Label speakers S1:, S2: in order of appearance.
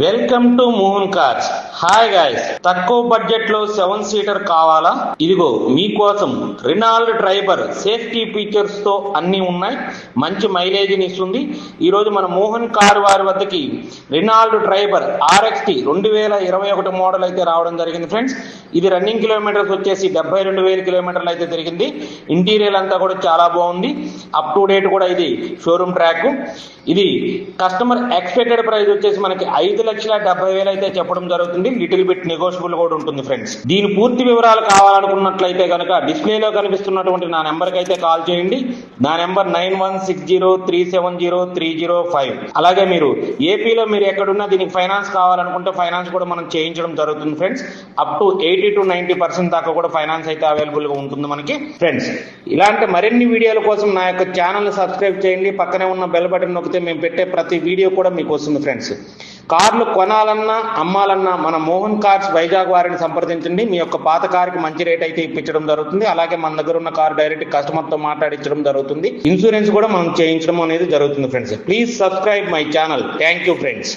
S1: Welcome to Mohan cars. Hi guys, తక్కువ budget లో 7 seater కావాలా? ఇదిగో మీకోసం. రినాల్డ్ ట్రైబర్ సేఫ్టీ ఫీచర్స్ తో అన్ని ఉన్నాయి, మంచి మైలేజ్ ఇస్తుంది. ఈ రోజు మన మోహన్ కార్ వారి వద్దకి రినాల్డ్ ట్రైబర్ RXT 2021 మోడల్ అయితే రావడం జరిగింది ఫ్రెండ్స్. ఇది రన్నింగ్ కిలోమీటర్స్ వచ్చేసి 72,000 కిలోమీటర్లు అయితే తిరిగింది. ఇంటీరియర్ అంతా కూడా చాలా బాగుంది, అప్ టు డేట్ కూడా ఇది షోరూమ్ ట్రాక్. ఇది కస్టమర్ ఎక్స్పెక్టెడ్ ప్రైస్ వచ్చేసి మనకి 5,70,000 అయితే చెప్పడం జరుగుతుంది. లిటిల్ బిట్ నెగోషియబుల్ కూడా ఉంటుంది ఫ్రెండ్స్. దీని పూర్తి వివరాలు కావాలనుకున్నట్లయితే కనుక డిస్ప్లేలో కనిపిస్తున్నటువంటి నా నెంబర్కి అయితే కాల్ చేయండి. నా నెంబర్ 9160370305. అలాగే మీరు ఏపీలో మీరు ఎక్కడున్నా దీనికి ఫైనాన్స్ కావాలనుకుంటే ఫైనాన్స్ కూడా మనం చేయించడం జరుగుతుంది ఫ్రెండ్స్. అప్ టు 80 to 90% దాకా కూడా ఫైనాన్స్ అయితే అవైలబుల్ గా ఉంటుంది మనకి ఫ్రెండ్స్. ఇలాంటి మరిన్ని వీడియోల కోసం నా యొక్క ఛానల్ ని సబ్స్క్రైబ్ చేయండి. పక్కనే ఉన్న బెల్ బటన్ నొక్కితే మేము పెట్టే ప్రతి వీడియో కూడా మీకు వస్తుంది ఫ్రెండ్స్. కార్లు కొనాలన్నా అమ్మాలన్నా మన మోహన్ కార్స్ వైజాగ్ వారిని సంప్రదించండి. మీ యొక్క పాత కార్కి మంచి రేట్ అయితే ఇప్పించడం జరుగుతుంది. అలాగే మన దగ్గర ఉన్న కార్ డైరెక్ట్ కస్టమర్ తో మాట్లాడించడం జరుగుతుంది. ఇన్సూరెన్స్ కూడా మనం చేయించడం అనేది జరుగుతుంది friends. Please subscribe my channel. Thank you friends.